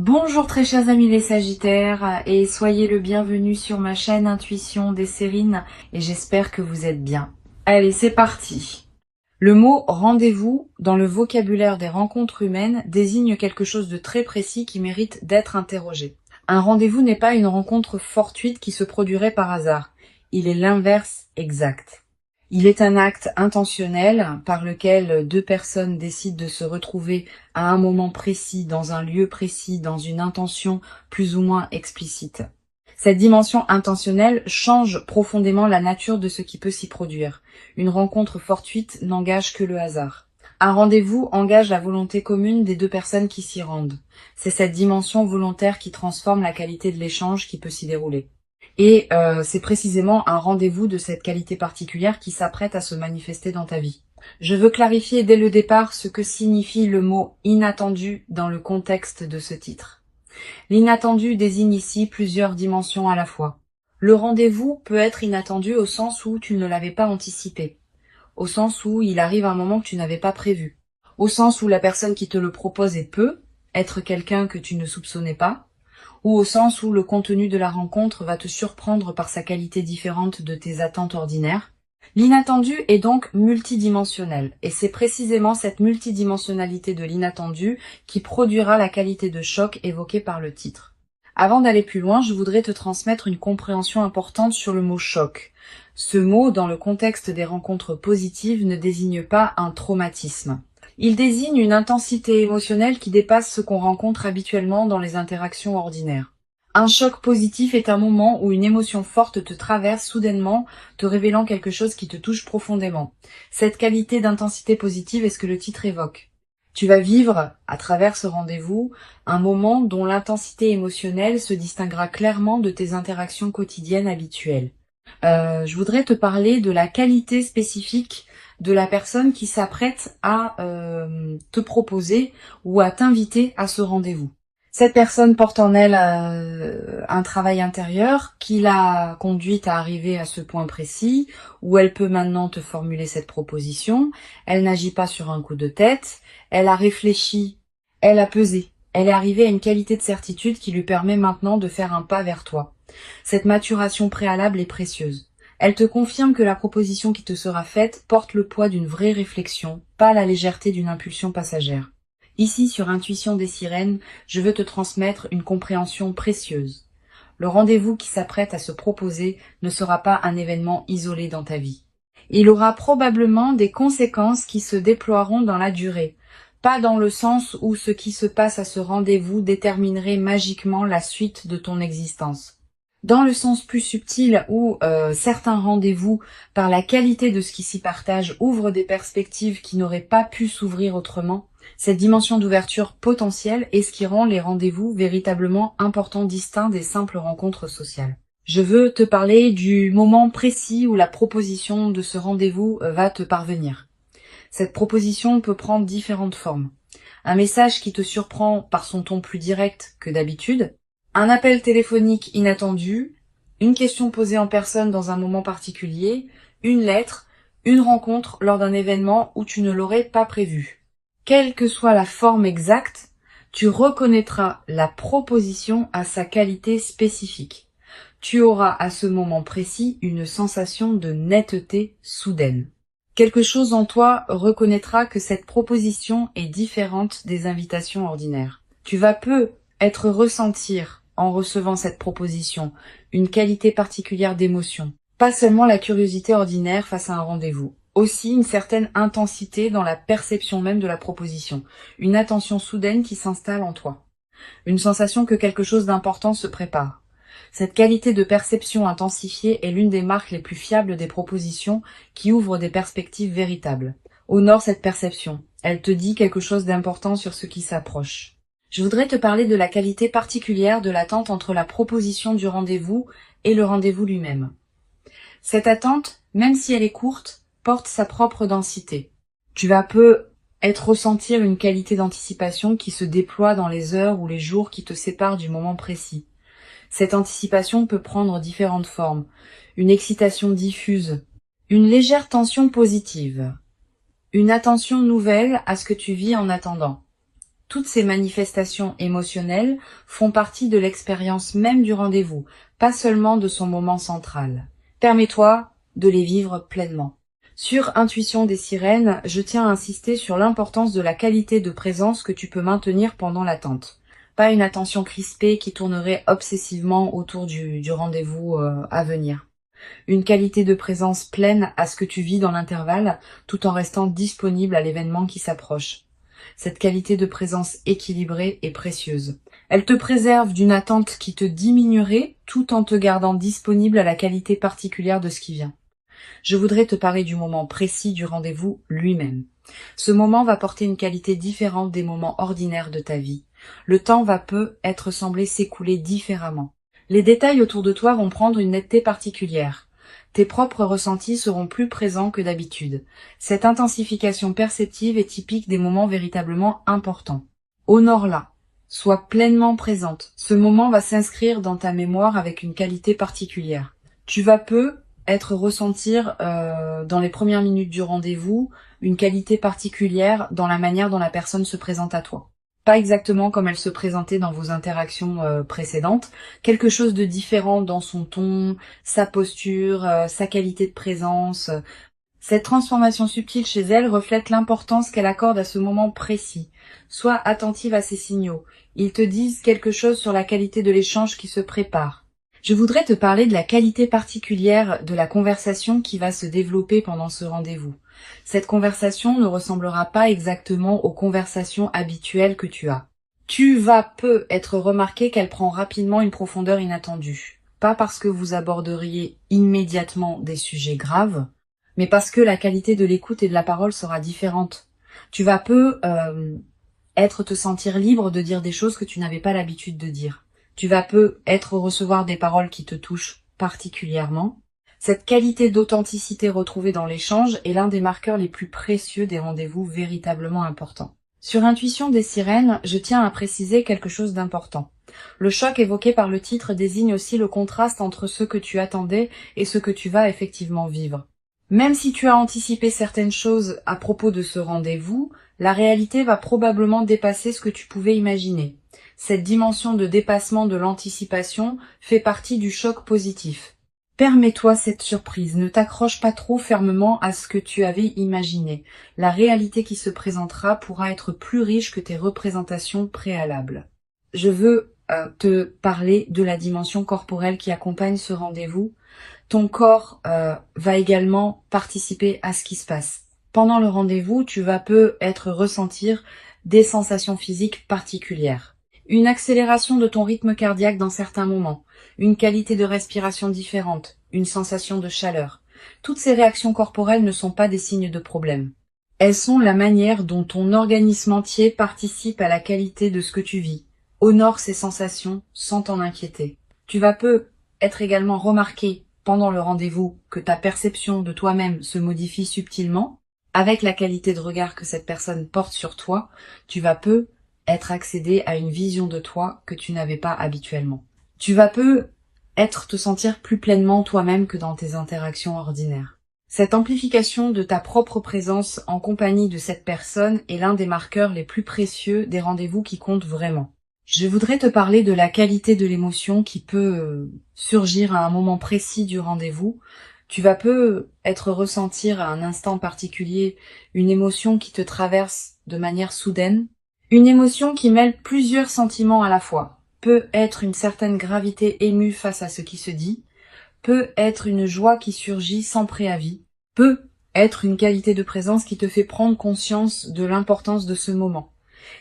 Bonjour très chers amis les Sagittaires et soyez le bienvenu sur ma chaîne Intuition des Sérines et j'espère que vous êtes bien. Allez, c'est parti. Le mot rendez-vous dans le vocabulaire des rencontres humaines désigne quelque chose de très précis qui mérite d'être interrogé. Un rendez-vous n'est pas une rencontre fortuite qui se produirait par hasard. Il est l'inverse exact. Il est un acte intentionnel par lequel deux personnes décident de se retrouver à un moment précis, dans un lieu précis, dans une intention plus ou moins explicite. Cette dimension intentionnelle change profondément la nature de ce qui peut s'y produire. Une rencontre fortuite n'engage que le hasard. Un rendez-vous engage la volonté commune des deux personnes qui s'y rendent. C'est cette dimension volontaire qui transforme la qualité de l'échange qui peut s'y dérouler. Et c'est précisément un rendez-vous de cette qualité particulière qui s'apprête à se manifester dans ta vie. Je veux clarifier dès le départ ce que signifie le mot « inattendu » dans le contexte de ce titre. L'inattendu désigne ici plusieurs dimensions à la fois. Le rendez-vous peut être inattendu au sens où tu ne l'avais pas anticipé, au sens où il arrive un moment que tu n'avais pas prévu, au sens où la personne qui te le propose peut être quelqu'un que tu ne soupçonnais pas, ou au sens où le contenu de la rencontre va te surprendre par sa qualité différente de tes attentes ordinaires. L'inattendu est donc multidimensionnel, et c'est précisément cette multidimensionnalité de l'inattendu qui produira la qualité de choc évoquée par le titre. Avant d'aller plus loin, je voudrais te transmettre une compréhension importante sur le mot choc. Ce mot, dans le contexte des rencontres positives, ne désigne pas un traumatisme. Il désigne une intensité émotionnelle qui dépasse ce qu'on rencontre habituellement dans les interactions ordinaires. Un choc positif est un moment où une émotion forte te traverse soudainement, te révélant quelque chose qui te touche profondément. Cette qualité d'intensité positive est ce que le titre évoque. Tu vas vivre, à travers ce rendez-vous, un moment dont l'intensité émotionnelle se distinguera clairement de tes interactions quotidiennes habituelles. Je voudrais te parler de la qualité spécifique de la personne qui s'apprête à te proposer ou à t'inviter à ce rendez-vous. Cette personne porte en elle un travail intérieur qui l'a conduite à arriver à ce point précis où elle peut maintenant te formuler cette proposition. Elle n'agit pas sur un coup de tête, elle a réfléchi, elle a pesé. Elle est arrivée à une qualité de certitude qui lui permet maintenant de faire un pas vers toi. Cette maturation préalable est précieuse. Elle te confirme que la proposition qui te sera faite porte le poids d'une vraie réflexion, pas la légèreté d'une impulsion passagère. Ici, sur Intuition des Sirènes, je veux te transmettre une compréhension précieuse. Le rendez-vous qui s'apprête à se proposer ne sera pas un événement isolé dans ta vie. Il aura probablement des conséquences qui se déploieront dans la durée, pas dans le sens où ce qui se passe à ce rendez-vous déterminerait magiquement la suite de ton existence. Dans le sens plus subtil où certains rendez-vous, par la qualité de ce qui s'y partage, ouvrent des perspectives qui n'auraient pas pu s'ouvrir autrement, cette dimension d'ouverture potentielle est ce qui rend les rendez-vous véritablement importants, distincts des simples rencontres sociales. Je veux te parler du moment précis où la proposition de ce rendez-vous va te parvenir. Cette proposition peut prendre différentes formes. Un message qui te surprend par son ton plus direct que d'habitude, un appel téléphonique inattendu, une question posée en personne dans un moment particulier, une lettre, une rencontre lors d'un événement où tu ne l'aurais pas prévu. Quelle que soit la forme exacte, tu reconnaîtras la proposition à sa qualité spécifique. Tu auras à ce moment précis une sensation de netteté soudaine. Quelque chose en toi reconnaîtra que cette proposition est différente des invitations ordinaires. Tu vas être ressentir en recevant cette proposition une qualité particulière d'émotion. Pas seulement la curiosité ordinaire face à un rendez-vous. Aussi une certaine intensité dans la perception même de la proposition. Une attention soudaine qui s'installe en toi. Une sensation que quelque chose d'important se prépare. Cette qualité de perception intensifiée est l'une des marques les plus fiables des propositions qui ouvrent des perspectives véritables. Honore cette perception. Elle te dit quelque chose d'important sur ce qui s'approche. Je voudrais te parler de la qualité particulière de l'attente entre la proposition du rendez-vous et le rendez-vous lui-même. Cette attente, même si elle est courte, porte sa propre densité. Tu vas ressentir une qualité d'anticipation qui se déploie dans les heures ou les jours qui te séparent du moment précis. Cette anticipation peut prendre différentes formes. Une excitation diffuse, une légère tension positive, une attention nouvelle à ce que tu vis en attendant, Toutes ces manifestations émotionnelles font partie de l'expérience même du rendez-vous, pas seulement de son moment central. Permets-toi de les vivre pleinement. Sur Intuition des sirènes, je tiens à insister sur l'importance de la qualité de présence que tu peux maintenir pendant l'attente. Pas une attention crispée qui tournerait obsessivement autour du rendez-vous à venir. Une qualité de présence pleine à ce que tu vis dans l'intervalle, tout en restant disponible à l'événement qui s'approche. Cette qualité de présence équilibrée est précieuse. Elle te préserve d'une attente qui te diminuerait tout en te gardant disponible à la qualité particulière de ce qui vient. Je voudrais te parler du moment précis du rendez-vous lui-même. Ce moment va porter une qualité différente des moments ordinaires de ta vie. Le temps va peu être semblé s'écouler différemment. Les détails autour de toi vont prendre une netteté particulière. Tes propres ressentis seront plus présents que d'habitude. Cette intensification perceptive est typique des moments véritablement importants. Honore-la. Sois pleinement présente. Ce moment va s'inscrire dans ta mémoire avec une qualité particulière. Tu vas ressentir dans les premières minutes du rendez-vous une qualité particulière dans la manière dont la personne se présente à toi. Pas exactement comme elle se présentait dans vos interactions précédentes, quelque chose de différent dans son ton, sa posture, sa qualité de présence. Cette transformation subtile chez elle reflète l'importance qu'elle accorde à ce moment précis. Sois attentive à ces signaux. Ils te disent quelque chose sur la qualité de l'échange qui se prépare. Je voudrais te parler de la qualité particulière de la conversation qui va se développer pendant ce rendez-vous. Cette conversation ne ressemblera pas exactement aux conversations habituelles que tu as. Tu vas être remarqué qu'elle prend rapidement une profondeur inattendue. Pas parce que vous aborderiez immédiatement des sujets graves, mais parce que la qualité de l'écoute et de la parole sera différente. Tu vas te sentir libre de dire des choses que tu n'avais pas l'habitude de dire. Tu vas recevoir des paroles qui te touchent particulièrement. Cette qualité d'authenticité retrouvée dans l'échange est l'un des marqueurs les plus précieux des rendez-vous véritablement importants. Sur Intuition des sirènes, je tiens à préciser quelque chose d'important. Le choc évoqué par le titre désigne aussi le contraste entre ce que tu attendais et ce que tu vas effectivement vivre. Même si tu as anticipé certaines choses à propos de ce rendez-vous, la réalité va probablement dépasser ce que tu pouvais imaginer. Cette dimension de dépassement de l'anticipation fait partie du choc positif. Permets-toi cette surprise, ne t'accroche pas trop fermement à ce que tu avais imaginé. La réalité qui se présentera pourra être plus riche que tes représentations préalables. Je veux te parler de la dimension corporelle qui accompagne ce rendez-vous. Ton corps va également participer à ce qui se passe. Pendant le rendez-vous, tu vas ressentir des sensations physiques particulières. Une accélération de ton rythme cardiaque dans certains moments, une qualité de respiration différente, une sensation de chaleur. Toutes ces réactions corporelles ne sont pas des signes de problème. Elles sont la manière dont ton organisme entier participe à la qualité de ce que tu vis. Honore ces sensations sans t'en inquiéter. Tu vas être également remarqué pendant le rendez-vous que ta perception de toi-même se modifie subtilement. Avec la qualité de regard que cette personne porte sur toi, tu vas être accédé à une vision de toi que tu n'avais pas habituellement. Tu vas te sentir plus pleinement toi-même que dans tes interactions ordinaires. Cette amplification de ta propre présence en compagnie de cette personne est l'un des marqueurs les plus précieux des rendez-vous qui comptent vraiment. Je voudrais te parler de la qualité de l'émotion qui peut surgir à un moment précis du rendez-vous. Tu vas ressentir à un instant particulier une émotion qui te traverse de manière soudaine. Une émotion qui mêle plusieurs sentiments à la fois. Peut être une certaine gravité émue face à ce qui se dit. Peut être une joie qui surgit sans préavis. Peut être une qualité de présence qui te fait prendre conscience de l'importance de ce moment.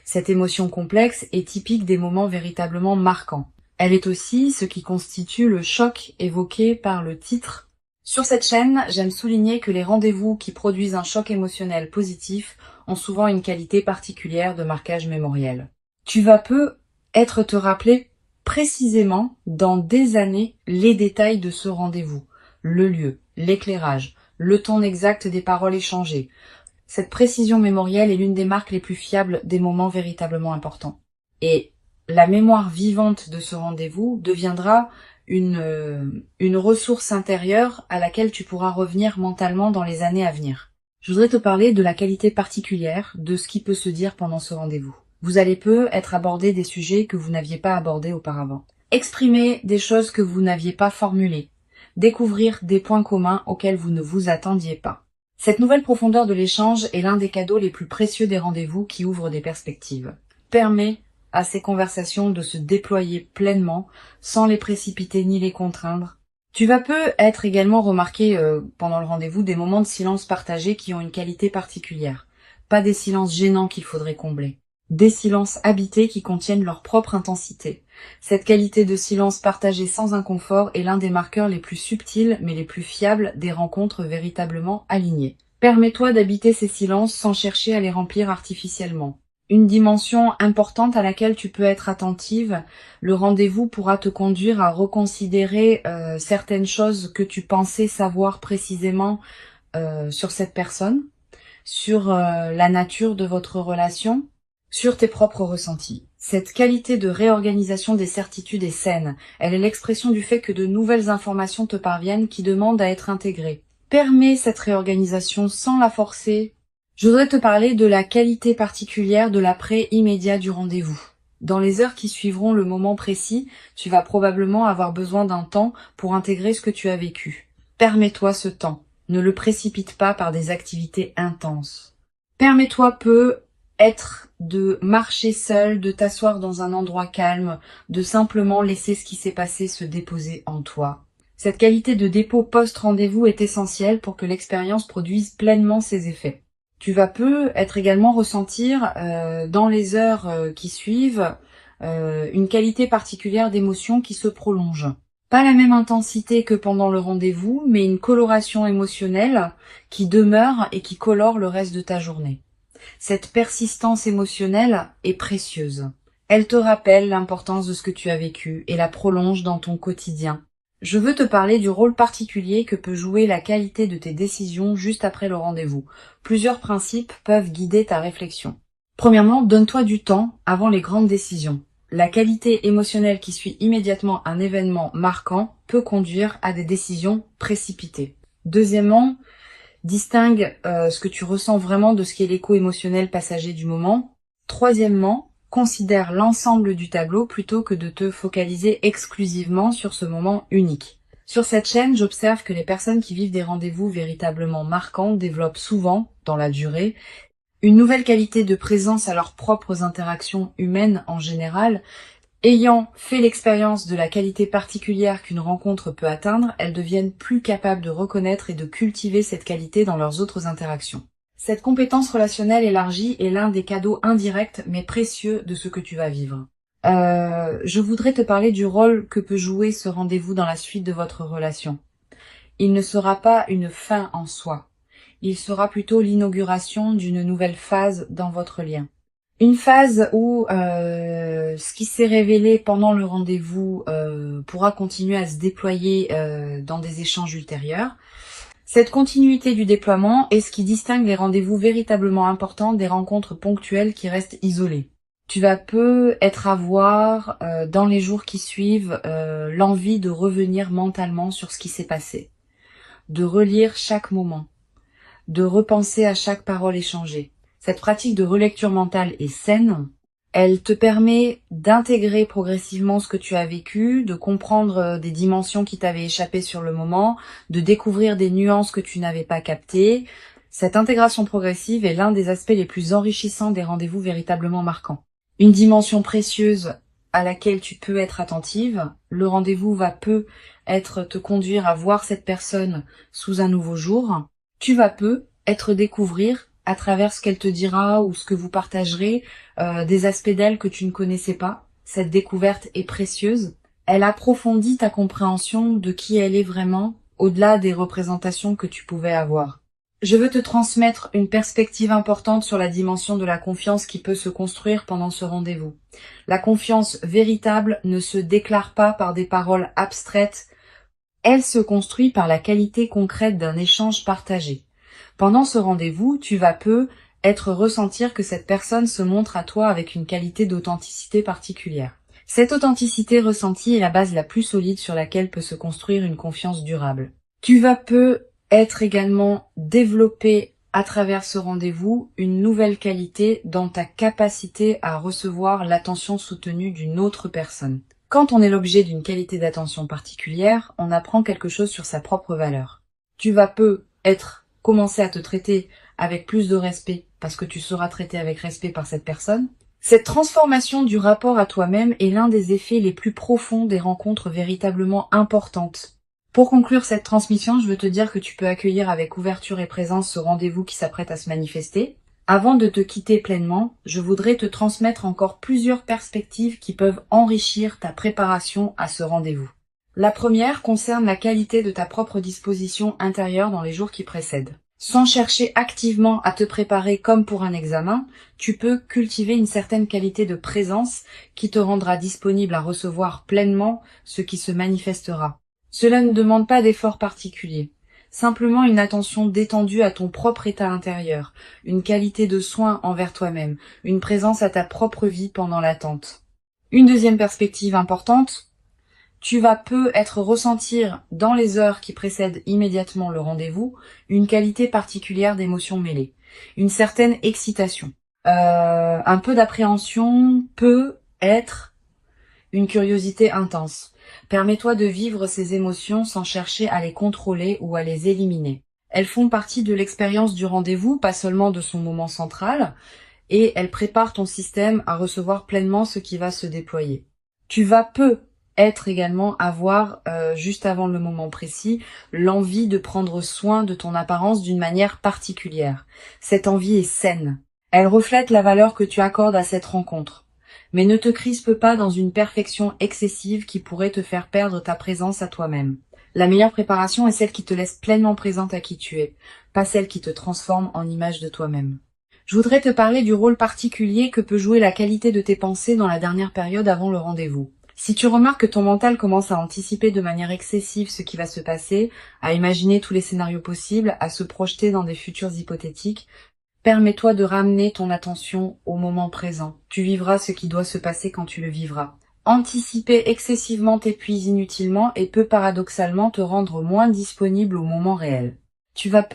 Cette émotion complexe est typique des moments véritablement marquants. Elle est aussi ce qui constitue le choc évoqué par le titre. Sur cette chaîne, j'aime souligner que les rendez-vous qui produisent un choc émotionnel positif ont souvent une qualité particulière de marquage mémoriel. Tu vas te rappeler précisément dans des années les détails de ce rendez-vous, le lieu, l'éclairage, le ton exact des paroles échangées. Cette précision mémorielle est l'une des marques les plus fiables des moments véritablement importants. Et la mémoire vivante de ce rendez-vous deviendra une ressource intérieure à laquelle tu pourras revenir mentalement dans les années à venir. Je voudrais te parler de la qualité particulière de ce qui peut se dire pendant ce rendez-vous. Vous allez peu être abordé des sujets que vous n'aviez pas abordés auparavant. Exprimer des choses que vous n'aviez pas formulées. Découvrir des points communs auxquels vous ne vous attendiez pas. Cette nouvelle profondeur de l'échange est l'un des cadeaux les plus précieux des rendez-vous qui ouvrent des perspectives. Permet à ces conversations de se déployer pleinement, sans les précipiter ni les contraindre. Tu vas peu être également remarqué pendant le rendez-vous des moments de silence partagés qui ont une qualité particulière. Pas des silences gênants qu'il faudrait combler. Des silences habités qui contiennent leur propre intensité. Cette qualité de silence partagé sans inconfort est l'un des marqueurs les plus subtils mais les plus fiables des rencontres véritablement alignées. Permets-toi d'habiter ces silences sans chercher à les remplir artificiellement. Une dimension importante à laquelle tu peux être attentive, le rendez-vous pourra te conduire à reconsidérer certaines choses que tu pensais savoir précisément sur cette personne, sur la nature de votre relation, sur tes propres ressentis. Cette qualité de réorganisation des certitudes est saine. Elle est l'expression du fait que de nouvelles informations te parviennent qui demandent à être intégrées. Permets cette réorganisation sans la forcer. Je voudrais te parler de la qualité particulière de l'après immédiat du rendez-vous. Dans les heures qui suivront le moment précis, tu vas probablement avoir besoin d'un temps pour intégrer ce que tu as vécu. Permets-toi ce temps. Ne le précipite pas par des activités intenses. Permets-toi de marcher seul, de t'asseoir dans un endroit calme, de simplement laisser ce qui s'est passé se déposer en toi. Cette qualité de dépôt post-rendez-vous est essentielle pour que l'expérience produise pleinement ses effets. Tu vas peu être également ressentir dans les heures qui suivent une qualité particulière d'émotion qui se prolonge. Pas la même intensité que pendant le rendez-vous, mais une coloration émotionnelle qui demeure et qui colore le reste de ta journée. Cette persistance émotionnelle est précieuse. Elle te rappelle l'importance de ce que tu as vécu et la prolonge dans ton quotidien. Je veux te parler du rôle particulier que peut jouer la qualité de tes décisions juste après le rendez-vous. Plusieurs principes peuvent guider ta réflexion. Premièrement, donne-toi du temps avant les grandes décisions. La qualité émotionnelle qui suit immédiatement un événement marquant peut conduire à des décisions précipitées. Deuxièmement, distingue ce que tu ressens vraiment de ce qui est l'écho émotionnel passager du moment. Troisièmement, considère l'ensemble du tableau plutôt que de te focaliser exclusivement sur ce moment unique. Sur cette chaîne, j'observe que les personnes qui vivent des rendez-vous véritablement marquants développent souvent, dans la durée, une nouvelle qualité de présence à leurs propres interactions humaines en général. Ayant fait l'expérience de la qualité particulière qu'une rencontre peut atteindre, elles deviennent plus capables de reconnaître et de cultiver cette qualité dans leurs autres interactions. Cette compétence relationnelle élargie est l'un des cadeaux indirects mais précieux de ce que tu vas vivre. Je voudrais te parler du rôle que peut jouer ce rendez-vous dans la suite de votre relation. Il ne sera pas une fin en soi. Il sera plutôt l'inauguration d'une nouvelle phase dans votre lien. Une phase où ce qui s'est révélé pendant le rendez-vous pourra continuer à se déployer dans des échanges ultérieurs. Cette continuité du déploiement est ce qui distingue les rendez-vous véritablement importants des rencontres ponctuelles qui restent isolées. Tu vas peu être à voir dans les jours qui suivent l'envie de revenir mentalement sur ce qui s'est passé, de relire chaque moment, de repenser à chaque parole échangée. Cette pratique de relecture mentale est saine. Elle te permet d'intégrer progressivement ce que tu as vécu, de comprendre des dimensions qui t'avaient échappé sur le moment, de découvrir des nuances que tu n'avais pas captées. Cette intégration progressive est l'un des aspects les plus enrichissants des rendez-vous véritablement marquants. Une dimension précieuse à laquelle tu peux être attentive. Le rendez-vous va peu te conduire à voir cette personne sous un nouveau jour. Tu vas peu découvrir à travers ce qu'elle te dira ou ce que vous partagerez, des aspects d'elle que tu ne connaissais pas. Cette découverte est précieuse. Elle approfondit ta compréhension de qui elle est vraiment, au-delà des représentations que tu pouvais avoir. Je veux te transmettre une perspective importante sur la dimension de la confiance qui peut se construire pendant ce rendez-vous. La confiance véritable ne se déclare pas par des paroles abstraites. Elle se construit par la qualité concrète d'un échange partagé. Pendant ce rendez-vous, tu vas peu ressentir que cette personne se montre à toi avec une qualité d'authenticité particulière. Cette authenticité ressentie est la base la plus solide sur laquelle peut se construire une confiance durable. Tu vas peu également développer à travers ce rendez-vous, une nouvelle qualité dans ta capacité à recevoir l'attention soutenue d'une autre personne. Quand on est l'objet d'une qualité d'attention particulière, on apprend quelque chose sur sa propre valeur. Tu vas commencer à te traiter avec plus de respect parce que tu seras traité avec respect par cette personne. Cette transformation du rapport à toi-même est l'un des effets les plus profonds des rencontres véritablement importantes. Pour conclure cette transmission, je veux te dire que tu peux accueillir avec ouverture et présence ce rendez-vous qui s'apprête à se manifester. Avant de te quitter pleinement, je voudrais te transmettre encore plusieurs perspectives qui peuvent enrichir ta préparation à ce rendez-vous. La première concerne la qualité de ta propre disposition intérieure dans les jours qui précèdent. Sans chercher activement à te préparer comme pour un examen, tu peux cultiver une certaine qualité de présence qui te rendra disponible à recevoir pleinement ce qui se manifestera. Cela ne demande pas d'effort particulier, simplement une attention détendue à ton propre état intérieur, une qualité de soin envers toi-même, une présence à ta propre vie pendant l'attente. Une deuxième perspective importante, tu vas ressentir dans les heures qui précèdent immédiatement le rendez-vous une qualité particulière d'émotions mêlées, une certaine excitation, un peu d'appréhension, peut être une curiosité intense. Permets-toi de vivre ces émotions sans chercher à les contrôler ou à les éliminer. Elles font partie de l'expérience du rendez-vous, pas seulement de son moment central, et elles préparent ton système à recevoir pleinement ce qui va se déployer. Tu vas avoir, juste avant le moment précis, l'envie de prendre soin de ton apparence d'une manière particulière. Cette envie est saine. Elle reflète la valeur que tu accordes à cette rencontre. Mais ne te crispe pas dans une perfection excessive qui pourrait te faire perdre ta présence à toi-même. La meilleure préparation est celle qui te laisse pleinement présente à qui tu es, pas celle qui te transforme en image de toi-même. Je voudrais te parler du rôle particulier que peut jouer la qualité de tes pensées dans la dernière période avant le rendez-vous. Si tu remarques que ton mental commence à anticiper de manière excessive ce qui va se passer, à imaginer tous les scénarios possibles, à se projeter dans des futurs hypothétiques, permets-toi de ramener ton attention au moment présent. Tu vivras ce qui doit se passer quand tu le vivras. Anticiper excessivement t'épuise inutilement et peut paradoxalement te rendre moins disponible au moment réel. Tu vas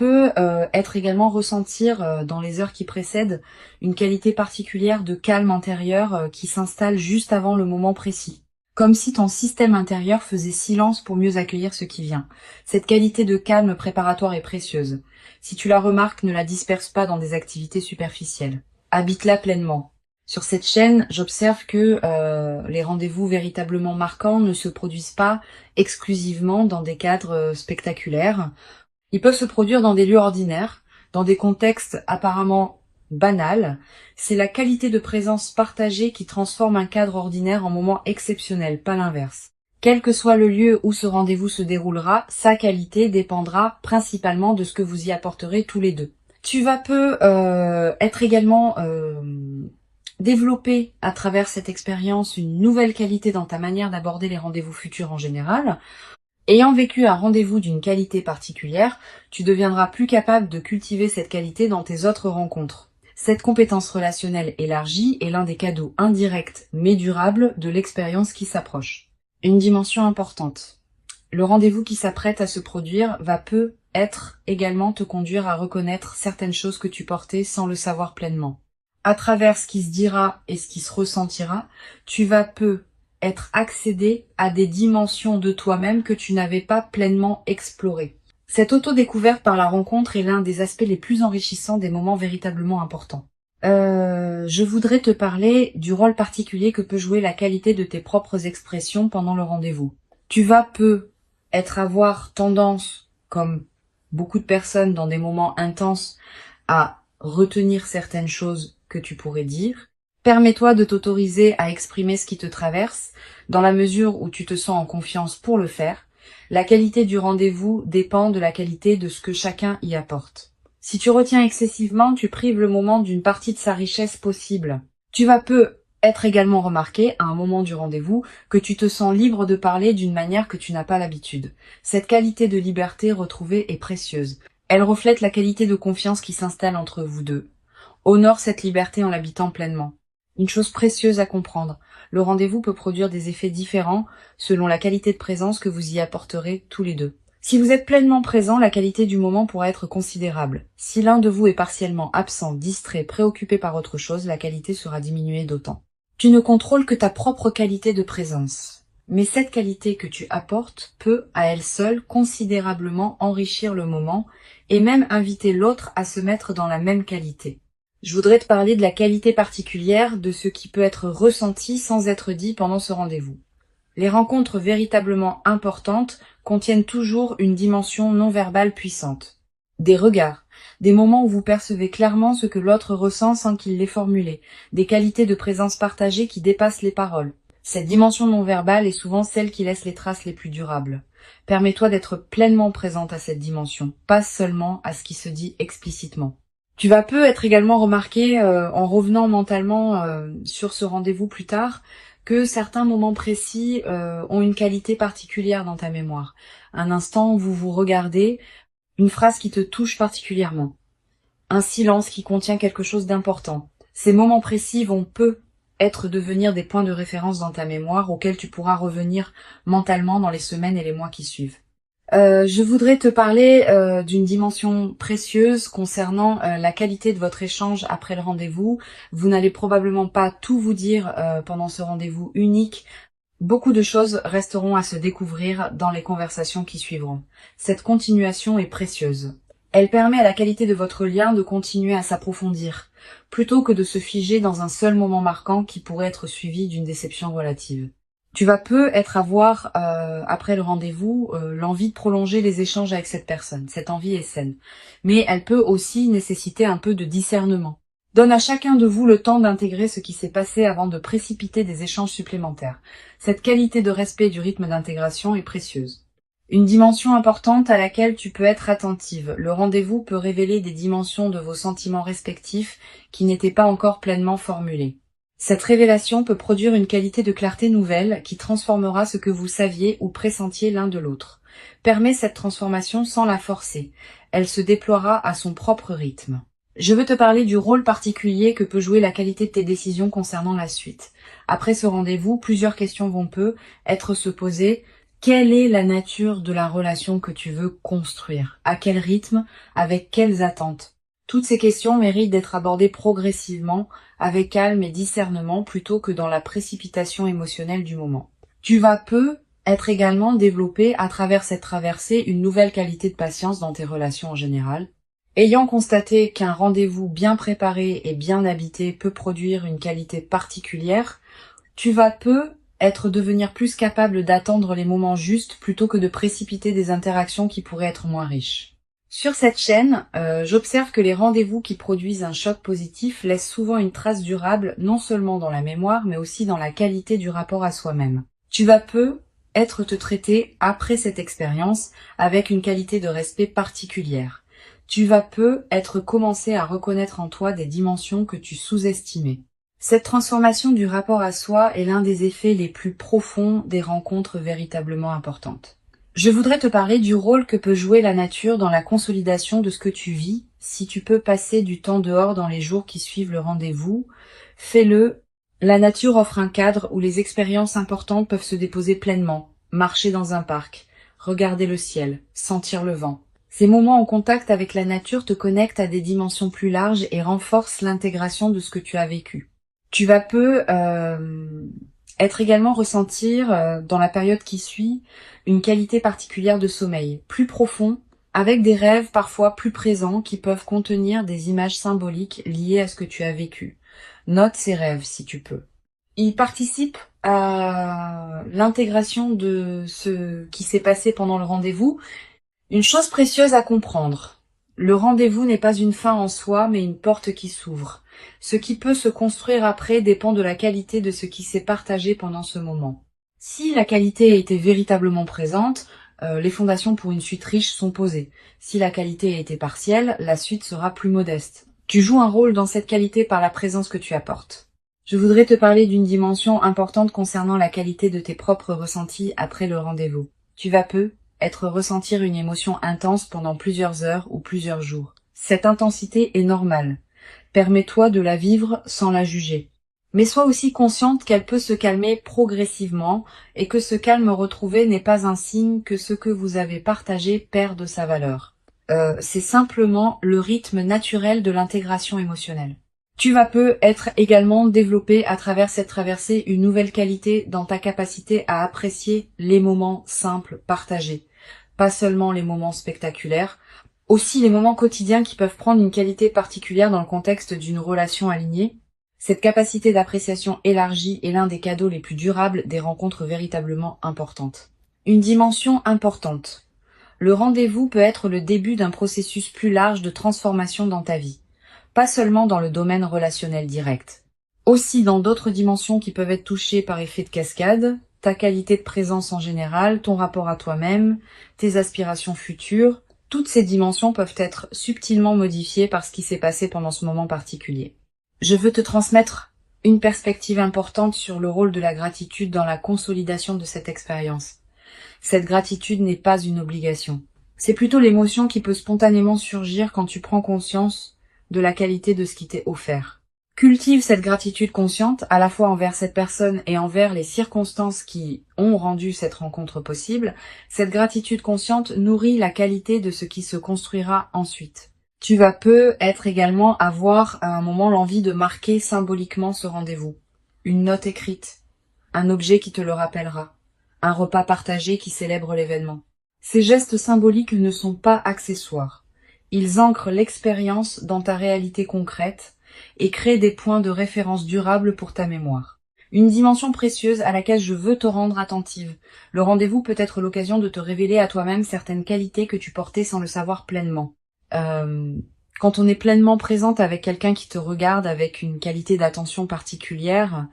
ressentir dans les heures qui précèdent une qualité particulière de calme intérieur qui s'installe juste avant le moment précis. Comme si ton système intérieur faisait silence pour mieux accueillir ce qui vient. Cette qualité de calme préparatoire est précieuse. Si tu la remarques, ne la disperse pas dans des activités superficielles. Habite-la pleinement. Sur cette chaîne, j'observe que les rendez-vous véritablement marquants ne se produisent pas exclusivement dans des cadres spectaculaires. Ils peuvent se produire dans des lieux ordinaires, dans des contextes apparemment banals. C'est la qualité de présence partagée qui transforme un cadre ordinaire en moment exceptionnel, pas l'inverse. Quel que soit le lieu où ce rendez-vous se déroulera, sa qualité dépendra principalement de ce que vous y apporterez tous les deux. Tu vas développer à travers cette expérience une nouvelle qualité dans ta manière d'aborder les rendez-vous futurs en général. Ayant vécu un rendez-vous d'une qualité particulière, tu deviendras plus capable de cultiver cette qualité dans tes autres rencontres. Cette compétence relationnelle élargie est l'un des cadeaux indirects mais durables de l'expérience qui s'approche. Une dimension importante. Le rendez-vous qui s'apprête à se produire va peut-être également te conduire à reconnaître certaines choses que tu portais sans le savoir pleinement. À travers ce qui se dira et ce qui se ressentira, tu vas être accéder à des dimensions de toi-même que tu n'avais pas pleinement explorées. Cette auto-découverte par la rencontre est l'un des aspects les plus enrichissants des moments véritablement importants. Je voudrais te parler du rôle particulier que peut jouer la qualité de tes propres expressions pendant le rendez-vous. Tu vas avoir tendance, comme beaucoup de personnes dans des moments intenses, à retenir certaines choses que tu pourrais dire. Permets-toi de t'autoriser à exprimer ce qui te traverse, dans la mesure où tu te sens en confiance pour le faire. La qualité du rendez-vous dépend de la qualité de ce que chacun y apporte. Si tu retiens excessivement, tu prives le moment d'une partie de sa richesse possible. Tu vas être également remarqué, à un moment du rendez-vous, que tu te sens libre de parler d'une manière que tu n'as pas l'habitude. Cette qualité de liberté retrouvée est précieuse. Elle reflète la qualité de confiance qui s'installe entre vous deux. Honore cette liberté en l'habitant pleinement. Une chose précieuse à comprendre, le rendez-vous peut produire des effets différents selon la qualité de présence que vous y apporterez tous les deux. Si vous êtes pleinement présent, la qualité du moment pourra être considérable. Si l'un de vous est partiellement absent, distrait, préoccupé par autre chose, la qualité sera diminuée d'autant. Tu ne contrôles que ta propre qualité de présence. Mais cette qualité que tu apportes peut, à elle seule, considérablement enrichir le moment et même inviter l'autre à se mettre dans la même qualité. Je voudrais te parler de la qualité particulière de ce qui peut être ressenti sans être dit pendant ce rendez-vous. Les rencontres véritablement importantes contiennent toujours une dimension non verbale puissante. Des regards, des moments où vous percevez clairement ce que l'autre ressent sans qu'il l'ait formulé, des qualités de présence partagée qui dépassent les paroles. Cette dimension non verbale est souvent celle qui laisse les traces les plus durables. Permets-toi d'être pleinement présente à cette dimension, pas seulement à ce qui se dit explicitement. Tu vas peu être également remarqué, en revenant mentalement sur ce rendez-vous plus tard, que certains moments précis ont une qualité particulière dans ta mémoire. Un instant où vous vous regardez, une phrase qui te touche particulièrement, un silence qui contient quelque chose d'important. Ces moments précis vont peu devenir des points de référence dans ta mémoire auxquels tu pourras revenir mentalement dans les semaines et les mois qui suivent. Je voudrais te parler d'une dimension précieuse concernant la qualité de votre échange après le rendez-vous. Vous n'allez probablement pas tout vous dire pendant ce rendez-vous unique. Beaucoup de choses resteront à se découvrir dans les conversations qui suivront. Cette continuation est précieuse. Elle permet à la qualité de votre lien de continuer à s'approfondir, plutôt que de se figer dans un seul moment marquant qui pourrait être suivi d'une déception relative. Tu vas peu avoir, après le rendez-vous, l'envie de prolonger les échanges avec cette personne. Cette envie est saine. Mais elle peut aussi nécessiter un peu de discernement. Donne à chacun de vous le temps d'intégrer ce qui s'est passé avant de précipiter des échanges supplémentaires. Cette qualité de respect du rythme d'intégration est précieuse. Une dimension importante à laquelle tu peux être attentive. Le rendez-vous peut révéler des dimensions de vos sentiments respectifs qui n'étaient pas encore pleinement formulées. Cette révélation peut produire une qualité de clarté nouvelle qui transformera ce que vous saviez ou pressentiez l'un de l'autre. Permets cette transformation sans la forcer. Elle se déploiera à son propre rythme. Je veux te parler du rôle particulier que peut jouer la qualité de tes décisions concernant la suite. Après ce rendez-vous, plusieurs questions vont être se poser. Quelle est la nature de la relation que tu veux construire? À quel rythme? Avec quelles attentes? Toutes ces questions méritent d'être abordées progressivement, avec calme et discernement, plutôt que dans la précipitation émotionnelle du moment. Tu vas être également développé à travers cette traversée une nouvelle qualité de patience dans tes relations en général. Ayant constaté qu'un rendez-vous bien préparé et bien habité peut produire une qualité particulière, tu vas devenir plus capable d'attendre les moments justes plutôt que de précipiter des interactions qui pourraient être moins riches. Sur cette chaîne, j'observe que les rendez-vous qui produisent un choc positif laissent souvent une trace durable, non seulement dans la mémoire, mais aussi dans la qualité du rapport à soi-même. Tu vas te traiter après cette expérience avec une qualité de respect particulière. Tu vas commencer à reconnaître en toi des dimensions que tu sous-estimais. Cette transformation du rapport à soi est l'un des effets les plus profonds des rencontres véritablement importantes. Je voudrais te parler du rôle que peut jouer la nature dans la consolidation de ce que tu vis. Si tu peux passer du temps dehors dans les jours qui suivent le rendez-vous, fais-le. La nature offre un cadre où les expériences importantes peuvent se déposer pleinement. Marcher dans un parc, regarder le ciel, sentir le vent. Ces moments en contact avec la nature te connectent à des dimensions plus larges et renforcent l'intégration de ce que tu as vécu. Tu vas être également ressentir, dans la période qui suit, une qualité particulière de sommeil, plus profond, avec des rêves parfois plus présents qui peuvent contenir des images symboliques liées à ce que tu as vécu. Note ces rêves si tu peux. Ils participent à l'intégration de ce qui s'est passé pendant le rendez-vous. Une chose précieuse à comprendre. Le rendez-vous n'est pas une fin en soi, mais une porte qui s'ouvre. Ce qui peut se construire après dépend de la qualité de ce qui s'est partagé pendant ce moment. Si la qualité a été véritablement présente, les fondations pour une suite riche sont posées. Si la qualité a été partielle, la suite sera plus modeste. Tu joues un rôle dans cette qualité par la présence que tu apportes. Je voudrais te parler d'une dimension importante concernant la qualité de tes propres ressentis après le rendez-vous. Tu vas ressentir une émotion intense pendant plusieurs heures ou plusieurs jours. Cette intensité est normale. Permets-toi de la vivre sans la juger. Mais sois aussi consciente qu'elle peut se calmer progressivement et que ce calme retrouvé n'est pas un signe que ce que vous avez partagé perd de sa valeur. C'est simplement le rythme naturel de l'intégration émotionnelle. Tu vas peu être également développé à travers cette traversée une nouvelle qualité dans ta capacité à apprécier les moments simples partagés. Pas seulement les moments spectaculaires, aussi les moments quotidiens qui peuvent prendre une qualité particulière dans le contexte d'une relation alignée. Cette capacité d'appréciation élargie est l'un des cadeaux les plus durables des rencontres véritablement importantes. Une dimension importante. Le rendez-vous peut être le début d'un processus plus large de transformation dans ta vie. Pas seulement dans le domaine relationnel direct. Aussi dans d'autres dimensions qui peuvent être touchées par effet de cascade, ta qualité de présence en général, ton rapport à toi-même, tes aspirations futures, toutes ces dimensions peuvent être subtilement modifiées par ce qui s'est passé pendant ce moment particulier. Je veux te transmettre une perspective importante sur le rôle de la gratitude dans la consolidation de cette expérience. Cette gratitude n'est pas une obligation. C'est plutôt l'émotion qui peut spontanément surgir quand tu prends conscience de la qualité de ce qui t'est offert. Cultive cette gratitude consciente, à la fois envers cette personne et envers les circonstances qui ont rendu cette rencontre possible. Cette gratitude consciente nourrit la qualité de ce qui se construira ensuite. Tu vas peut-être également avoir à un moment l'envie de marquer symboliquement ce rendez-vous. Une note écrite, un objet qui te le rappellera, un repas partagé qui célèbre l'événement. Ces gestes symboliques ne sont pas accessoires. Ils ancrent l'expérience dans ta réalité concrète et créent des points de référence durables pour ta mémoire. Une dimension précieuse à laquelle je veux te rendre attentive. Le rendez-vous peut être l'occasion de te révéler à toi-même certaines qualités que tu portais sans le savoir pleinement. Quand on est pleinement présente avec quelqu'un qui te regarde avec une qualité d'attention particulière,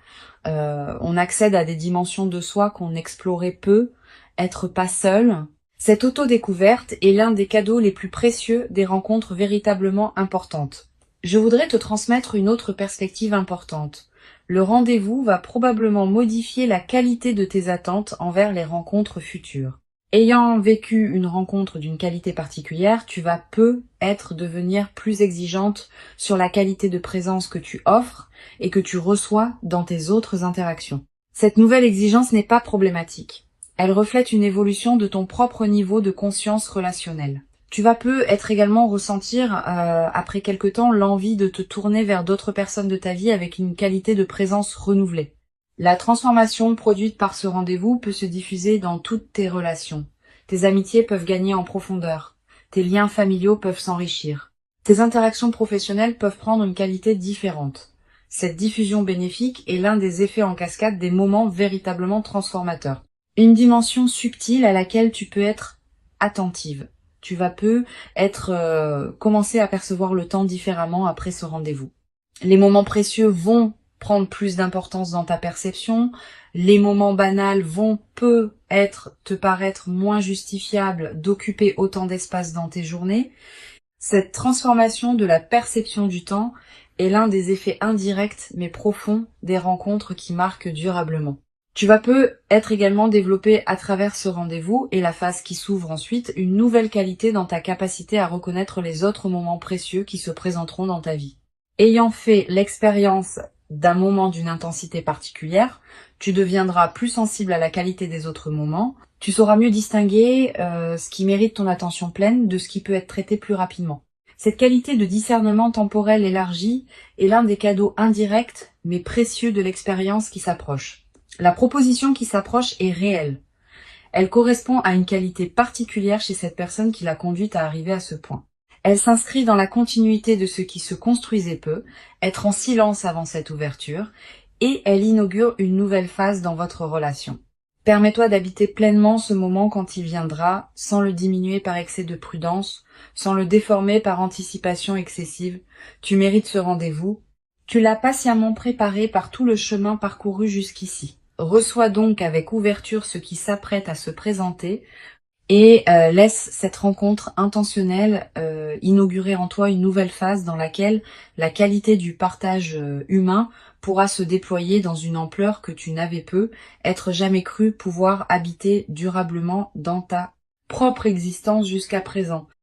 on accède à des dimensions de soi qu'on explorait peu, être pas seul. Cette auto-découverte est l'un des cadeaux les plus précieux des rencontres véritablement importantes. Je voudrais te transmettre une autre perspective importante. Le rendez-vous va probablement modifier la qualité de tes attentes envers les rencontres futures. Ayant vécu une rencontre d'une qualité particulière, tu vas peut-être devenir plus exigeante sur la qualité de présence que tu offres et que tu reçois dans tes autres interactions. Cette nouvelle exigence n'est pas problématique. Elle reflète une évolution de ton propre niveau de conscience relationnelle. Tu vas peut-être également ressentir, après quelque temps, l'envie de te tourner vers d'autres personnes de ta vie avec une qualité de présence renouvelée. La transformation produite par ce rendez-vous peut se diffuser dans toutes tes relations. Tes amitiés peuvent gagner en profondeur. Tes liens familiaux peuvent s'enrichir. Tes interactions professionnelles peuvent prendre une qualité différente. Cette diffusion bénéfique est l'un des effets en cascade des moments véritablement transformateurs. Une dimension subtile à laquelle tu peux être attentive. Tu vas commencer à percevoir le temps différemment après ce rendez-vous. Les moments précieux vont prendre plus d'importance dans ta perception. Les moments banals vont peut-être te paraître moins justifiables d'occuper autant d'espace dans tes journées. Cette transformation de la perception du temps est l'un des effets indirects mais profonds des rencontres qui marquent durablement. Tu vas peut-être également développer à travers ce rendez-vous et la phase qui s'ouvre ensuite une nouvelle qualité dans ta capacité à reconnaître les autres moments précieux qui se présenteront dans ta vie. Ayant fait l'expérience d'un moment d'une intensité particulière, tu deviendras plus sensible à la qualité des autres moments, tu sauras mieux distinguer ce qui mérite ton attention pleine de ce qui peut être traité plus rapidement. Cette qualité de discernement temporel élargi est l'un des cadeaux indirects mais précieux de l'expérience qui s'approche. La proposition qui s'approche est réelle. Elle correspond à une qualité particulière chez cette personne qui l'a conduite à arriver à ce point. Elle s'inscrit dans la continuité de ce qui se construisait peu, être en silence avant cette ouverture, et elle inaugure une nouvelle phase dans votre relation. Permets-toi d'habiter pleinement ce moment quand il viendra, sans le diminuer par excès de prudence, sans le déformer par anticipation excessive. Tu mérites ce rendez-vous. Tu l'as patiemment préparé par tout le chemin parcouru jusqu'ici. Reçois donc avec ouverture ce qui s'apprête à se présenter et laisse cette rencontre intentionnelle inaugurer en toi une nouvelle phase dans laquelle la qualité du partage humain pourra se déployer dans une ampleur que tu n'avais être jamais cru pouvoir habiter durablement dans ta propre existence jusqu'à présent.